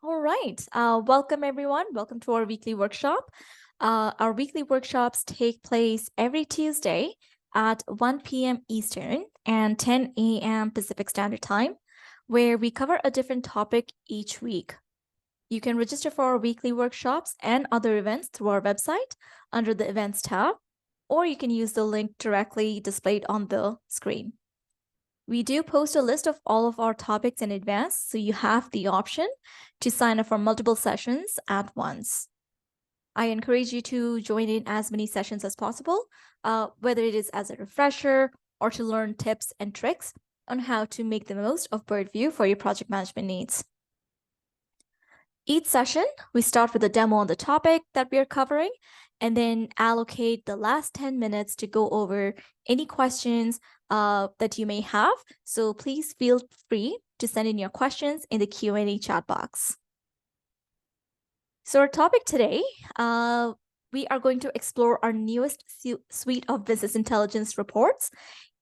All right. Welcome, everyone. Welcome to our weekly workshop. Our weekly workshops take place every Tuesday at 1 p.m. Eastern and 10 a.m. Pacific Standard Time, where we cover a different topic each week. You can register for our weekly workshops and other events through our website under the Events tab, or you can use the link directly displayed on the screen. We do post a list of all of our topics in advance, so you have the option to sign up for multiple sessions at once. I encourage you to join in as many sessions as possible, whether it is as a refresher or to learn tips and tricks on how to make the most of Birdview for your project management needs. Each session, we start with a demo on the topic that we are covering, and then allocate the last 10 minutes to go over any questions that you may have. So please feel free to send in your questions in the Q&A chat box. So our topic today, we are going to explore our newest suite of business intelligence reports.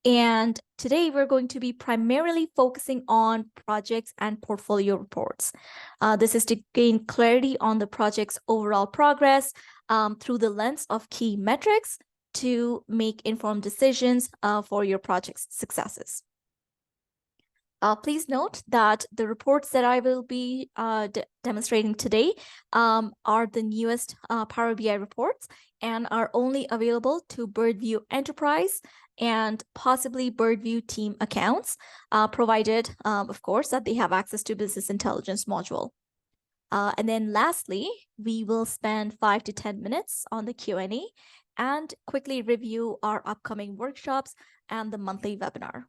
And today we're going to be primarily focusing on projects and portfolio reports. This is to gain clarity on the project's overall progress through the lens of key metrics to make informed decisions for your project's successes. Please note that the reports that I will be demonstrating today are the newest Power BI reports and are only available to Birdview Enterprise and possibly Birdview Team accounts, provided, of course, that they have access to Business Intelligence module. And then lastly, we will spend 5 to 10 minutes on the Q&A and quickly review our upcoming workshops and the monthly webinar.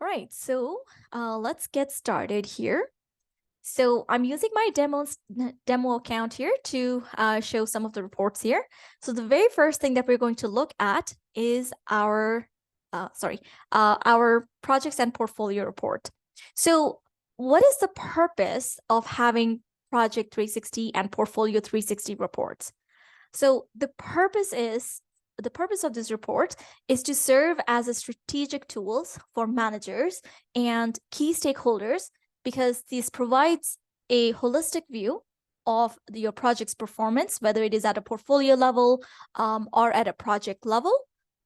All right, so let's get started here. So I'm using my demo account here to show some of the reports here. So the very first thing that we're going to look at is our projects and portfolio report. So what is the purpose of having Project 360 and Portfolio 360 reports? So the purpose of this report is to serve as a strategic tools for managers and key stakeholders, because this provides a holistic view of your project's performance, whether it is at a portfolio level or at a project level,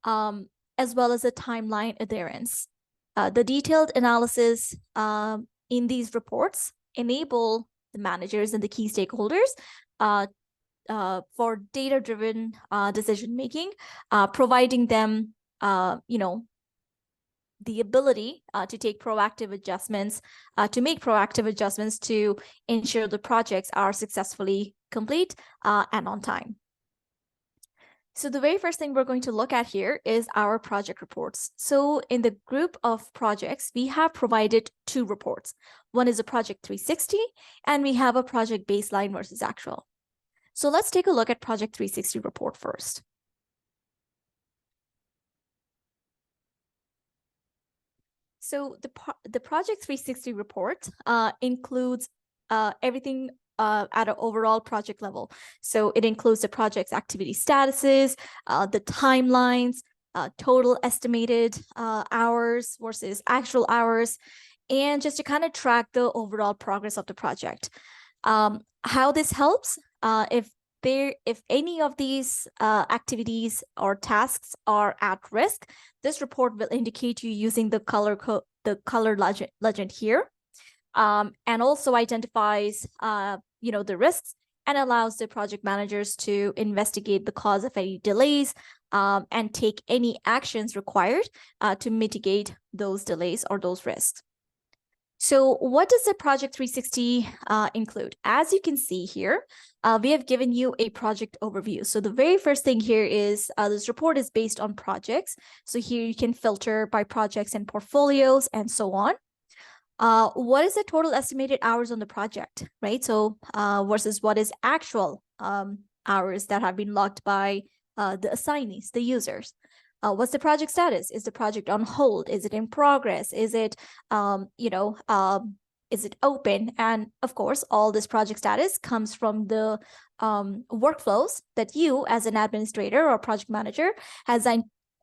as well as a timeline adherence. The detailed analysis in these reports enable the managers and the key stakeholders for data-driven decision-making, providing them, the ability to take proactive adjustments, to ensure the projects are successfully complete and on time. So the very first thing we're going to look at here is our project reports. So in the group of projects, we have provided 2 reports. One is a Project 360, and we have a project baseline versus actual. So let's take a look at Project 360 report first. So the Project 360 report includes everything at an overall project level. So it includes the project's activity statuses, the timelines, total estimated hours versus actual hours, and just to kind of track the overall progress of the project. How this helps, if any of these activities or tasks are at risk, this report will indicate you using the color legend here, and also identifies the risks and allows the project managers to investigate the cause of any delays and take any actions required to mitigate those delays or those risks. So what does the Project 360 include? As you can see here, we have given you a project overview. So the very first thing here is this report is based on projects. So here you can filter by projects and portfolios and so on. What is the total estimated hours on the project, right? So versus what is actual hours that have been logged by the assignees, the users. What's the project status? Is the project on hold? Is it in progress? Is it, is it open? And of course, all this project status comes from the workflows that you as an administrator or project manager has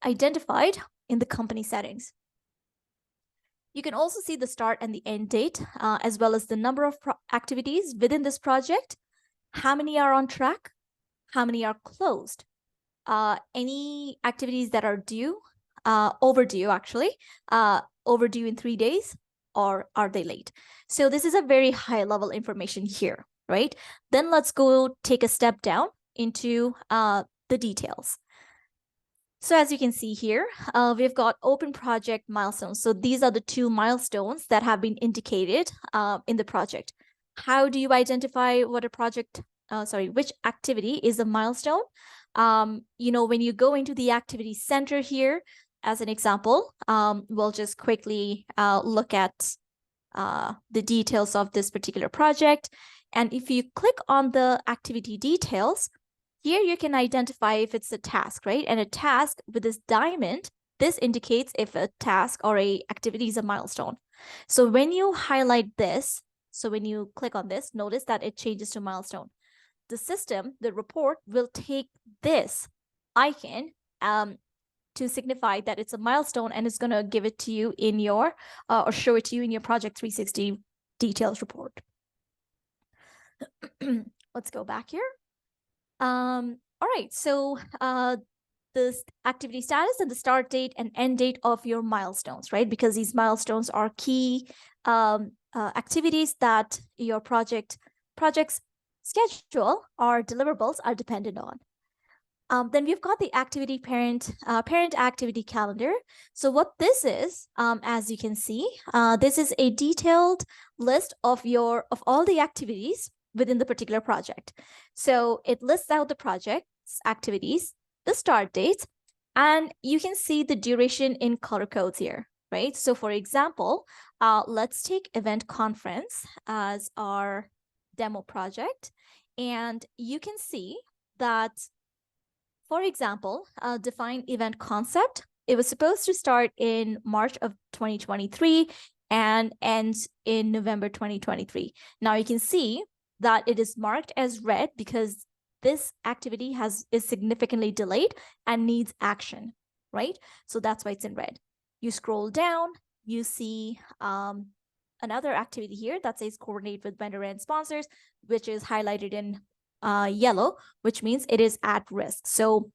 identified in the company settings. You can also see the start and the end date, as well as the number of activities within this project, how many are on track, how many are closed, any activities that are due, overdue actually, overdue in 3 days, or are they late? So this is a very high level information here, right? Then let's go take a step down into the details. So as you can see here, we've got open project milestones. So these are the 2 milestones that have been indicated in the project. How do you identify what a project, which activity is a milestone? When you go into the activity center here, as an example, we'll just quickly look at the details of this particular project. And if you click on the activity details, here you can identify if it's a task, right? And a task with this diamond, this indicates if a task or a activity is a milestone. So when you highlight this, so when you click on this, notice that it changes to milestone. The system, the report, will take this icon to signify that it's a milestone, and it's going to give it to you in your, or show it to you in your Project 360 details report. Let's go back here. All right, so the activity status and the start date and end date of your milestones, right? Because these milestones are key activities that your project's schedule or deliverables are dependent on. Then we've got the activity parent activity calendar. So what this is, as you can see, this is a detailed list of all the activities within the particular project. So it lists out the project's activities, the start dates, and you can see the duration in color codes here, right? So for example, let's take event conference as our demo project. And you can see that, for example, define event concept. It was supposed to start in March of 2023 and ends in November 2023. Now you can see that it is marked as red because this activity is significantly delayed and needs action, right? So that's why it's in red. You scroll down, you see another activity here that says coordinate with vendor and sponsors, which is highlighted in yellow, which means it is at risk. So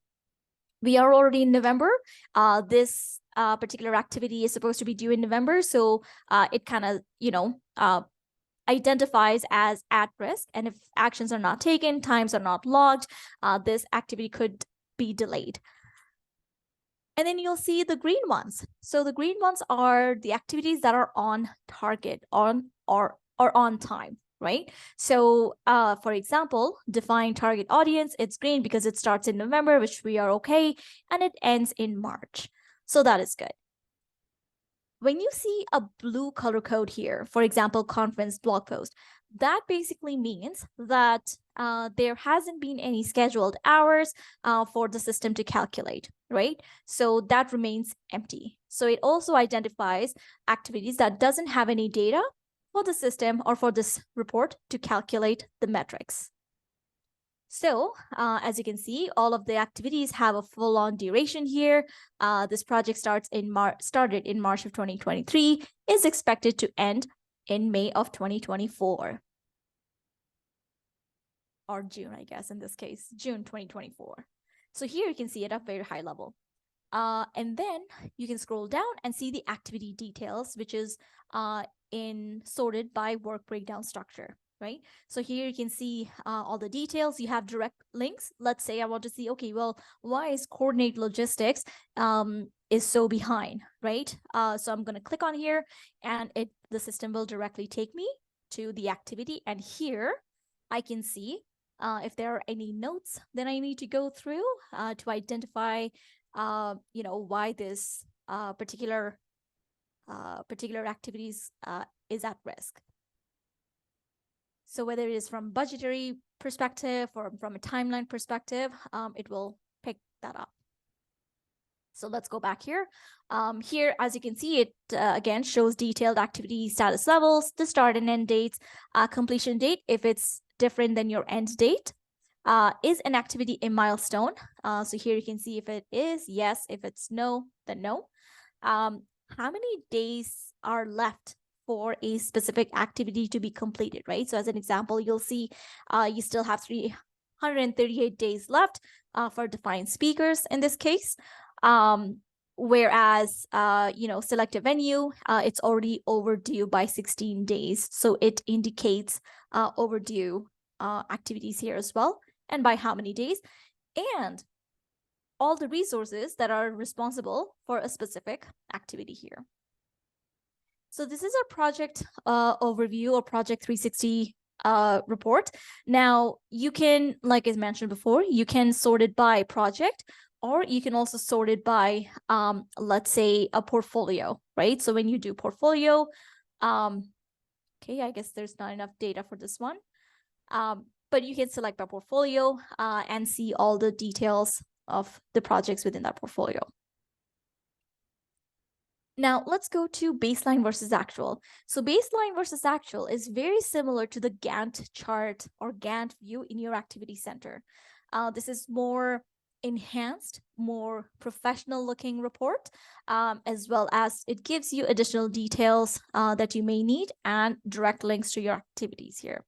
we are already in November. This particular activity is supposed to be due in November. So it kind of, identifies as at risk. And if actions are not taken, times are not logged, this activity could be delayed. And then you'll see the green ones. So the green ones are the activities that are on target, or on time, right? So for example, define target audience, it's green because it starts in November, which we are okay, and it ends in March. So that is good. When you see a blue color code here, for example, conference blog post, that basically means that there hasn't been any scheduled hours for the system to calculate, right? So that remains empty. So it also identifies activities that doesn't have any data for the system or for this report to calculate the metrics. So as you can see, all of the activities have a full-on duration here. This project started in March of 2023, is expected to end in May of 2024. Or June, I guess, in this case, June 2024. So here you can see it at very high level. And then you can scroll down and see the activity details, which is sorted by work breakdown structure. Right? So here you can see all the details. You have direct links. Let's say I want to see, okay, well, why is coordinate logistics is so behind, right? So I'm going to click on here, and the system will directly take me to the activity. And here I can see if there are any notes that I need to go through to identify, why this particular activities is at risk. So whether it is from budgetary perspective or from a timeline perspective, it will pick that up. So let's go back here. Here, as you can see, it again shows detailed activity status levels, the start and end dates, completion date, if it's different than your end date. Is an activity a milestone? So here you can see if it is, yes. If it's no, then no. how many days are left for a specific activity to be completed, right? So as an example, you'll see you still have 338 days left for defined speakers in this case. Whereas, select a venue, it's already overdue by 16 days. So it indicates overdue activities here as well, and by how many days, and all the resources that are responsible for a specific activity here. So this is our project overview or project 360 report. Now you can, like I mentioned before, you can sort it by project, or you can also sort it by, let's say, a portfolio, right? So when you do portfolio, okay, I guess there's not enough data for this one, but you can select by portfolio and see all the details of the projects within that portfolio. Now let's go to baseline versus actual. So baseline versus actual is very similar to the Gantt chart or Gantt view in your activity center. This is more enhanced, more professional looking report, as well as it gives you additional details that you may need and direct links to your activities here.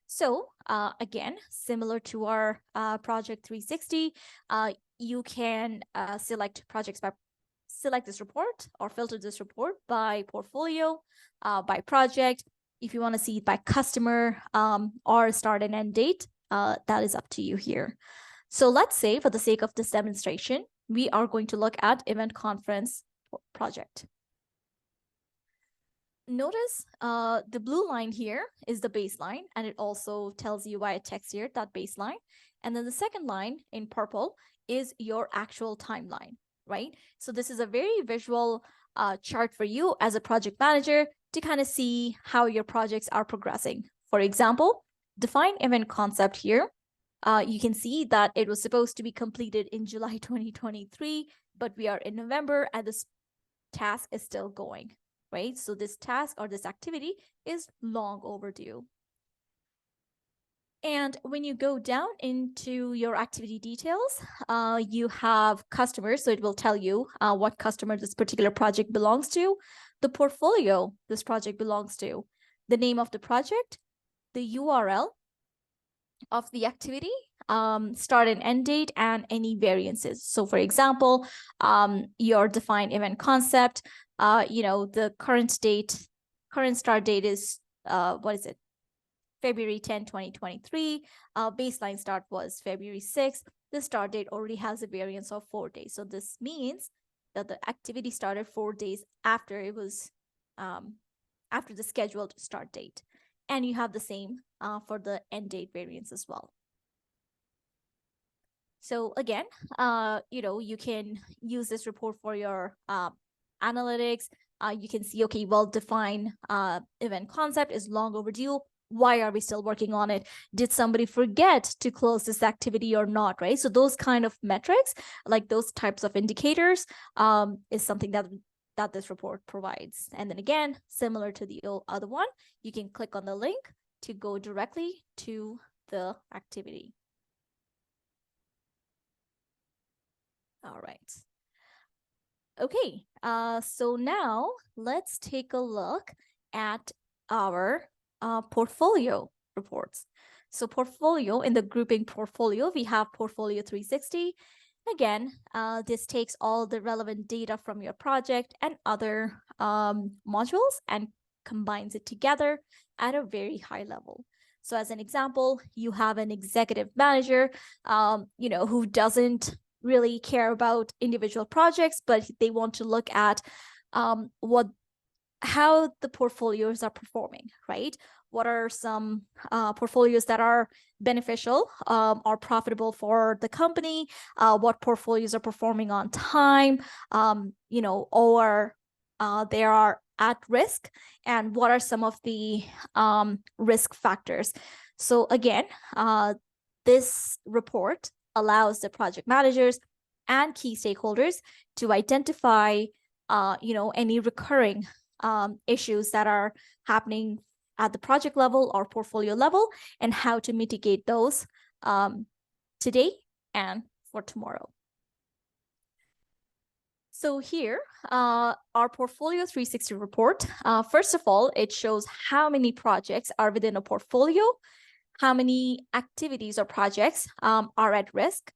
So again, similar to our project 360, you can select this report or filter this report by portfolio, by project. If you want to see it by customer or start and end date, that is up to you here. So let's say, for the sake of this demonstration, we are going to look at event conference project. Notice the blue line here is the baseline, and it also tells you via text here that baseline. And then the second line in purple is your actual timeline, right? So this is a very visual chart for you as a project manager to kind of see how your projects are progressing. For example, define event concept here. You can see that it was supposed to be completed in July 2023, but we are in November and this task is still going, right? So this task or this activity is long overdue. And when you go down into your activity details, you have customers. So it will tell you what customer this particular project belongs to, the portfolio this project belongs to, the name of the project, the URL of the activity, start and end date, and any variances. So for example, your defined event concept, the current start date is, February 10, 2023. Baseline start was February 6th. The start date already has a variance of 4 days. So this means that the activity started 4 days after it was, after the scheduled start date. And you have the same for the end date variance as well. So again, you can use this report for your analytics. You can see, okay, well-defined event concept is long overdue. Why are we still working on it? Did somebody forget to close this activity or not, right? So those kind of metrics, like those types of indicators, is something that this report provides. And then again, similar to the other one, you can click on the link to go directly to the activity. All right. Okay, so now let's take a look at our portfolio reports. So portfolio, in the grouping portfolio, we have portfolio 360. Again, this takes all the relevant data from your project and other modules and combines it together at a very high level. So as an example, you have an executive manager, who doesn't really care about individual projects, but they want to look at how the portfolios are performing, right? What are some portfolios that are beneficial or profitable for the company? What portfolios are performing on time, or they are at risk? And what are some of the risk factors? So again, this report allows the project managers and key stakeholders to identify, any recurring issues that are happening at the project level or portfolio level, and how to mitigate those today and for tomorrow. So here, our Portfolio 360 report, first of all, it shows how many projects are within a portfolio, how many activities or projects are at risk,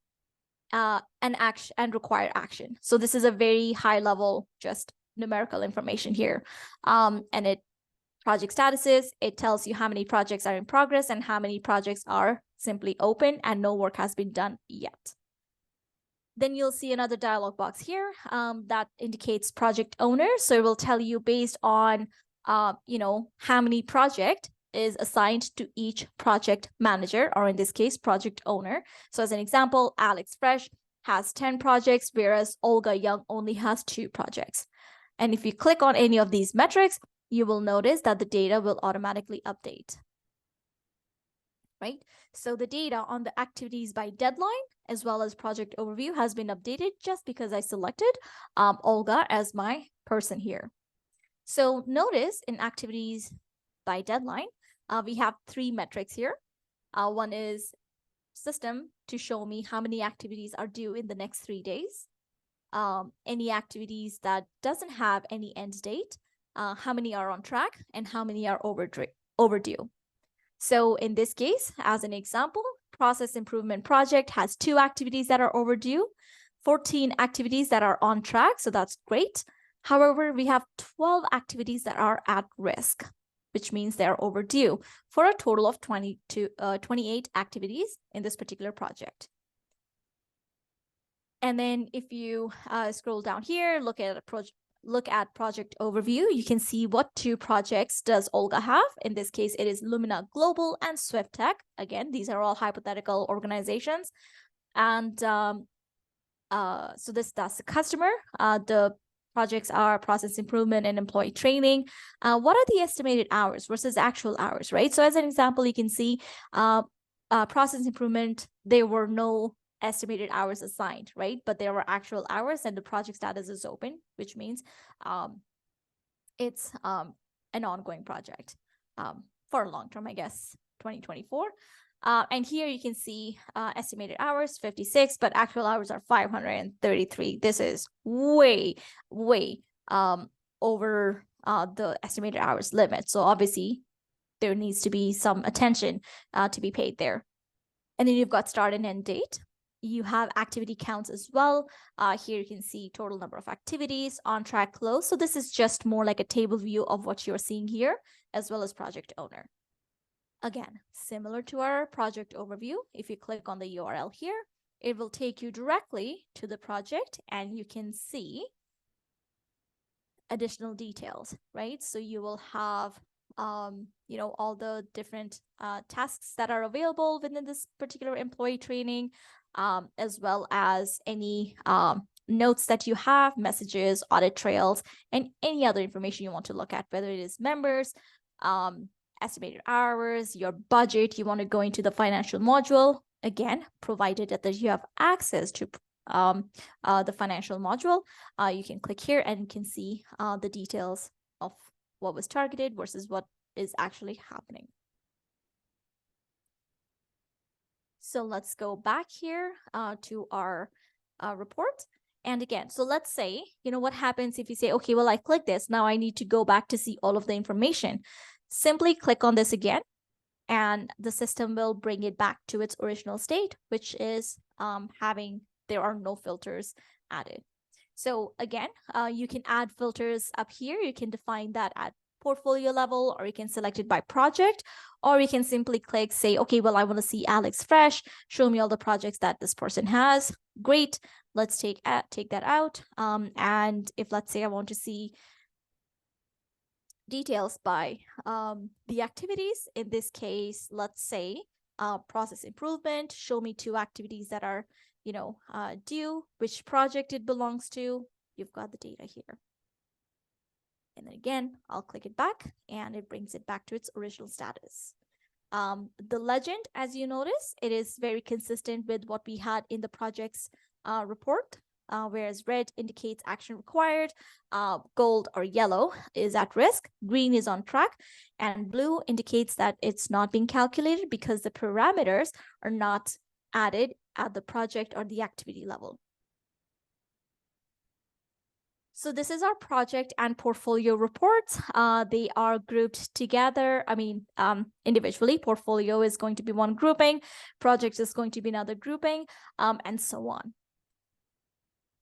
and require action. So this is a very high level, just numerical information here. And project statuses, it tells you how many projects are in progress and how many projects are simply open and no work has been done yet. Then you'll see another dialog box here that indicates project owner. So it will tell you based on, how many project is assigned to each project manager, or in this case, project owner. So as an example, Alex Fresh has 10 projects, whereas Olga Young only has 2 projects. And if you click on any of these metrics, you will notice that the data will automatically update. Right? So the data on the activities by deadline as well as project overview has been updated just because I selected Olga as my person here. So notice in activities by deadline, we have 3 metrics here. One is system to show me how many activities are due in the next 3 days. Any activities that doesn't have any end date, how many are on track, and how many are overdue. So in this case, as an example, process improvement project has 2 activities that are overdue, 14 activities that are on track, so that's great. However, we have 12 activities that are at risk, which means they're overdue, for a total of 28 activities in this particular project. And then if you scroll down here, look at project overview, you can see what 2 projects does Olga have. In this case, it is Lumina Global and Swift Tech. Again, these are all hypothetical organizations. And so that's the customer. The projects are process improvement and employee training. What are the estimated hours versus actual hours, right? So as an example, you can see process improvement, there were no estimated hours assigned, right? But there were actual hours and the project status is open, which means it's an ongoing project for a long term, I guess, 2024. And here you can see estimated hours, 56, but actual hours are 533. This is way over the estimated hours limit. So obviously there needs to be some attention to be paid there. And then you've got start and end date. You have activity counts as well. Here you can see total number of activities, on track, close. So this is just more like a table view of what you're seeing here, as well as project owner. Again, similar to our project overview, if you click on the URL here, it will take you directly to the project and you can see additional details, right? So you will have all the different tasks that are available within this particular employee training, as well as any notes that you have, messages, audit trails, and any other information you want to look at, whether it is members, estimated hours, your budget. You want to go into the financial module, again, provided that you have access to the financial module. You can click here and you can see the details of what was targeted versus what is actually happening. So let's go back here to our report. And again, so let's say, what happens if you say, okay, well, I click this. Now I need to go back to see all of the information. Simply click on this again, and the system will bring it back to its original state, which is there are no filters added. So again, you can add filters up here. You can define that at portfolio level, or you can select it by project, or you can simply click, say, okay, well, I want to see Alex Fresh, show me all the projects that this person has. Great, let's take that out. And if, let's say, I want to see details by the activities, in this case, let's say process improvement, show me 2 activities that are due, which project it belongs to. You've got the data here. And then again, I'll click it back and it brings it back to its original status. The legend, as you notice, it is very consistent with what we had in the project's report, whereas red indicates action required, gold or yellow is at risk, green is on track, and blue indicates that it's not being calculated because the parameters are not added at the project or the activity level. So this is our project and portfolio reports. They are grouped together. Individually, portfolio is going to be one grouping, project is going to be another grouping, and so on.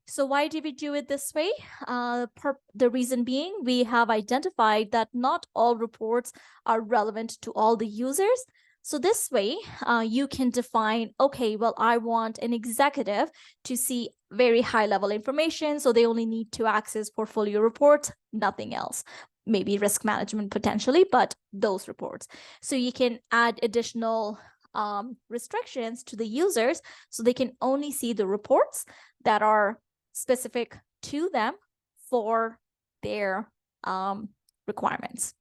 So why did we do it this way? The reason being, we have identified that not all reports are relevant to all the users. So this way, you can define, okay, well, I want an executive to see very high level information. So they only need to access portfolio reports, nothing else. Maybe risk management potentially, but those reports. So you can add additional restrictions to the users so they can only see the reports that are specific to them for their requirements.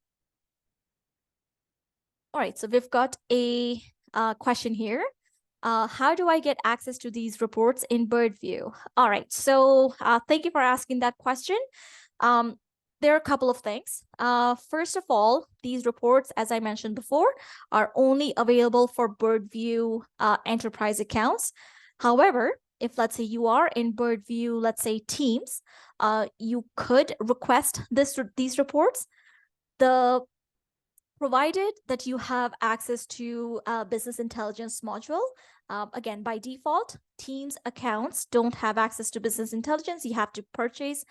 All right, so we've got a question here. How do I get access to these reports in Birdview? All right, so thank you for asking that question. There are a couple of things. First of all, these reports, as I mentioned before, are only available for Birdview enterprise accounts. However, if let's say you are in Birdview, let's say Teams, you could request these reports. Provided that you have access to business intelligence module. Again, by default, Teams accounts don't have access to business intelligence. You have to purchase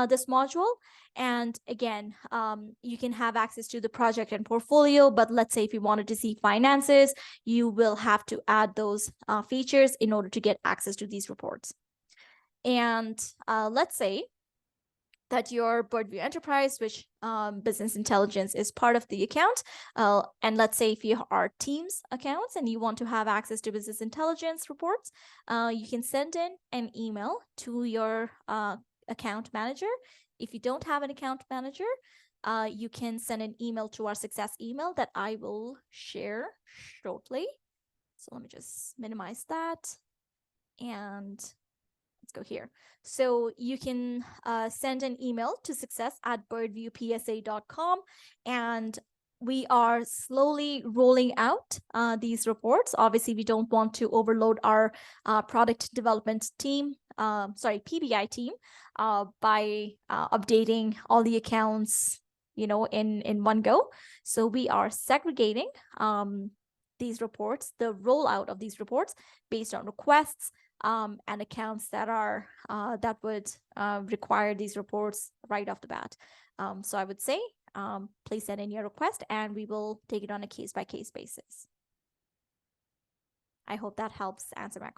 this module. And again, you can have access to the project and portfolio, but let's say if you wanted to see finances, you will have to add those features in order to get access to these reports. And let's say that your Birdview Enterprise, which business intelligence is part of the account. And let's say if you are Teams accounts and you want to have access to business intelligence reports, you can send in an email to your account manager. If you don't have an account manager, you can send an email to our success email that I will share shortly. So let me just minimize that. And let's go here. So you can send an email to success@birdviewpsa.com, and we are slowly rolling out these reports. Obviously, we don't want to overload our product development team, PBI team, by updating all the accounts, in one go. So we are segregating these reports, the rollout of these reports based on requests and accounts that are that would require these reports right off the bat. So I would say please send in your request and we will take it on a case-by-case basis. I hope that helps answer your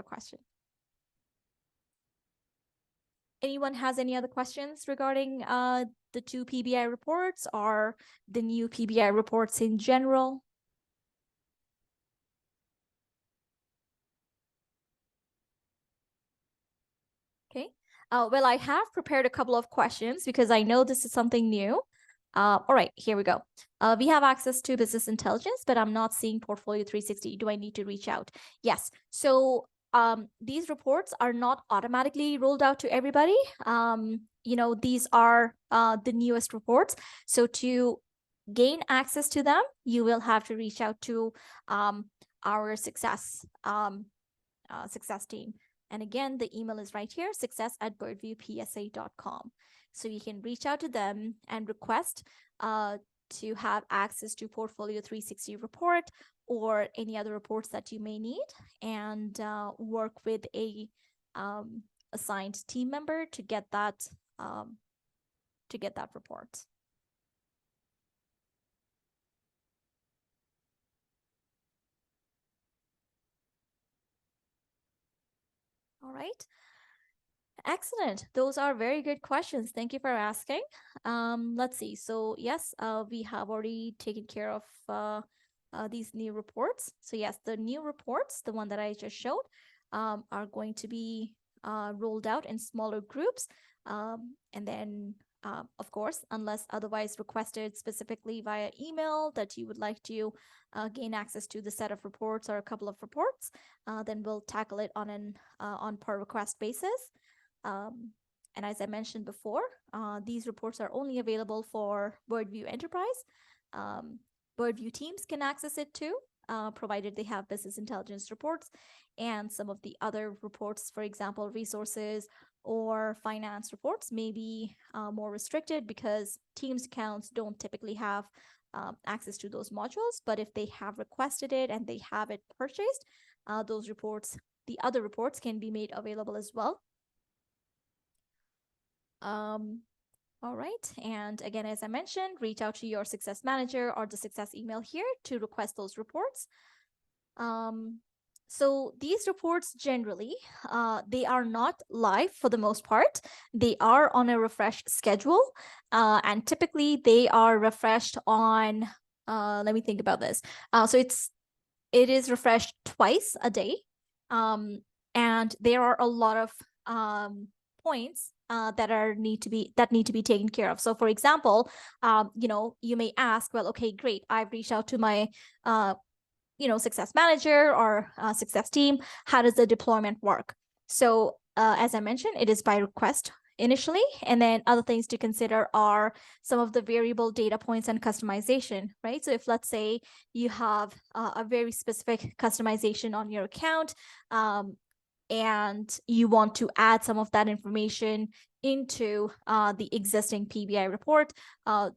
question. Anyone has any other questions regarding the two PBI reports or the new PBI reports in general? Okay. Well, I have prepared a couple of questions because I know this is something new. All right, here we go. We have access to business intelligence, but I'm not seeing Portfolio 360. Do I need to reach out? Yes. So these reports are not automatically rolled out to everybody. These are the newest reports. So to gain access to them, you will have to reach out to our success team. And again, the email is right here, success@birdviewpsa.com. So you can reach out to them and request to have access to Portfolio 360 report or any other reports that you may need, and work with a assigned team member to get that report. All right. Excellent. Those are very good questions. Thank you for asking. Let's see. So yes, we have already taken care of these new reports. So yes, the new reports, the one that I just showed, are going to be rolled out in smaller groups. And then, of course, unless otherwise requested specifically via email that you would like to gain access to the set of reports or a couple of reports, then we'll tackle it on an on per request basis. And as I mentioned before, these reports are only available for Birdview Enterprise. Birdview teams can access it too, provided they have business intelligence reports and some of the other reports, for example, resources or finance reports may be more restricted because Teams accounts don't typically have access to those modules. But if they have requested it and they have it purchased, those reports, the other reports, can be made available as well. All right. And again, as I mentioned, reach out to your success manager or the success email here to request those reports. So these reports generally, they are not live for the most part. They are on a refresh schedule, and typically they are refreshed on, let me think about this. So it is refreshed twice a day, and there are a lot of points that need to be taken care of. So, for example, you may ask, well, okay, great, I've reached out to my success manager or success team. How does the deployment work? So as I mentioned, it is by request initially, and then other things to consider are some of the variable data points and customization, right? So if, let's say, you have a very specific customization on your account, and you want to add some of that information into the existing PBI report,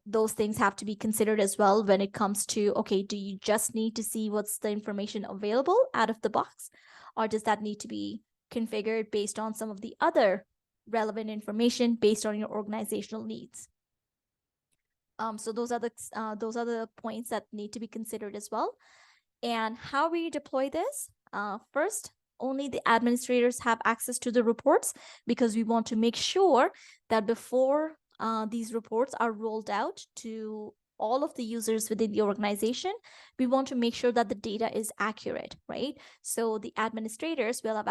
those things have to be considered as well when it comes to, okay, do you just need to see what's the information available out of the box, or does that need to be configured based on some of the other relevant information based on your organizational needs? So those are the points that need to be considered as well. And how we deploy this? First, only the administrators have access to the reports, because we want to make sure that before these reports are rolled out to all of the users within the organization, we want to make sure that the data is accurate, right? So the administrators will have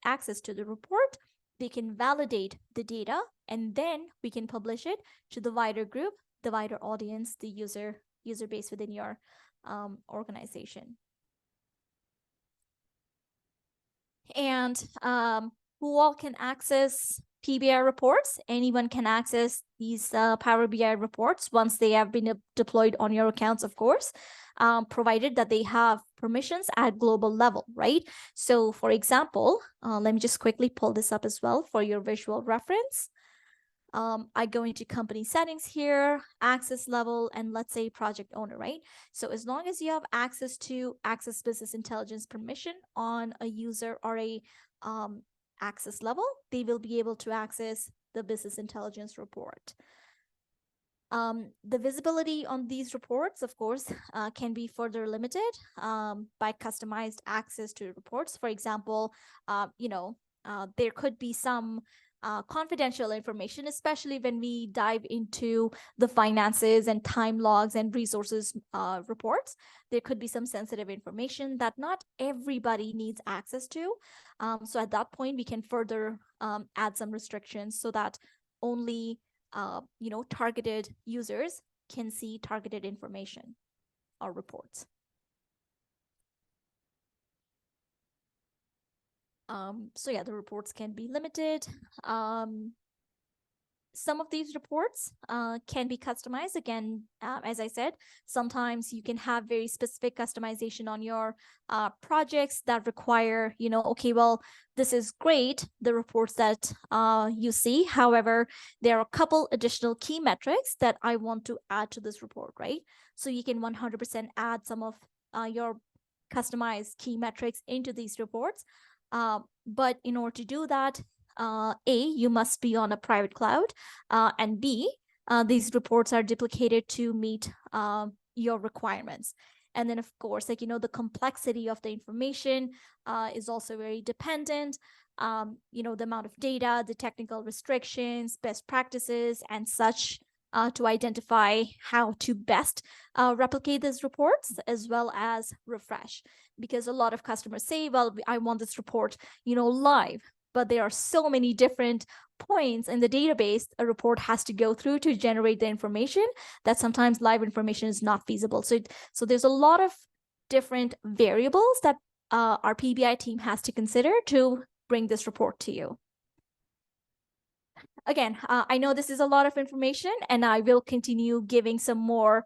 access to the report. They can validate the data, and then we can publish it to the wider group, the wider audience, the user base within your organization. And who all can access PBI reports? Anyone can access these Power BI reports once they have been deployed on your accounts, of course, provided that they have permissions at global level, right? So for example, let me just quickly pull this up as well for your visual reference. I go into company settings here, access level, and let's say project owner, right? So as long as you have access to access business intelligence permission on a user or a access level, they will be able to access the business intelligence report. The visibility on these reports, of course, can be further limited by customized access to reports. For example, there could be some confidential information, especially when we dive into the finances and time logs and resources reports. There could be some sensitive information that not everybody needs access to. So at that point, we can further add some restrictions so that only targeted users can see targeted information or reports. So yeah, the reports can be limited. Some of these reports can be customized. Again, as I said, sometimes you can have very specific customization on your projects that require, okay, well, this is great, the reports that you see. However, there are a couple additional key metrics that I want to add to this report, right? So you can 100% add some of your customized key metrics into these reports. But in order to do that, A, you must be on a private cloud, and B, these reports are duplicated to meet your requirements. And then, of course, the complexity of the information is also very dependent. The amount of data, the technical restrictions, best practices, and such, to identify how to best replicate these reports as well as refresh. Because a lot of customers say, well, I want this report, live, but there are so many different points in the database a report has to go through to generate the information that sometimes live information is not feasible. So there's a lot of different variables that our PBI team has to consider to bring this report to you. Again, I know this is a lot of information, and I will continue giving some more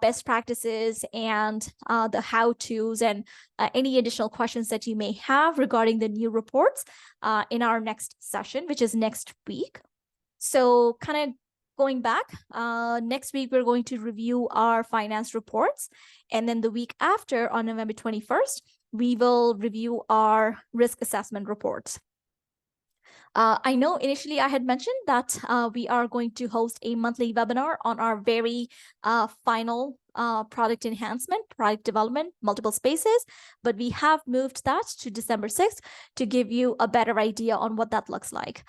best practices and the how-tos and any additional questions that you may have regarding the new reports in our next session, which is next week. So kind of going back, next week, we're going to review our finance reports. And then the week after, on November 21st, we will review our risk assessment reports. I know initially I had mentioned that we are going to host a monthly webinar on our very final product enhancement, product development, multiple spaces, but we have moved that to December 6th to give you a better idea on what that looks like.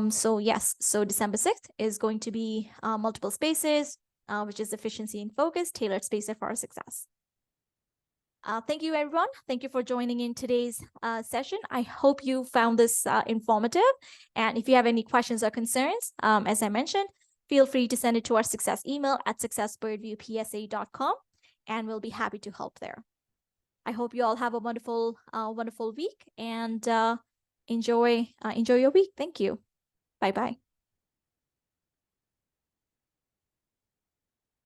So yes, so December 6th is going to be multiple spaces, which is efficiency and focus, tailored spaces for our success. Thank you, everyone. Thank you for joining in today's session. I hope you found this informative. And if you have any questions or concerns, as I mentioned, feel free to send it to our success email at successbirdviewpsa.com, and we'll be happy to help there. I hope you all have a wonderful, wonderful week, and enjoy your week. Thank you. Bye-bye.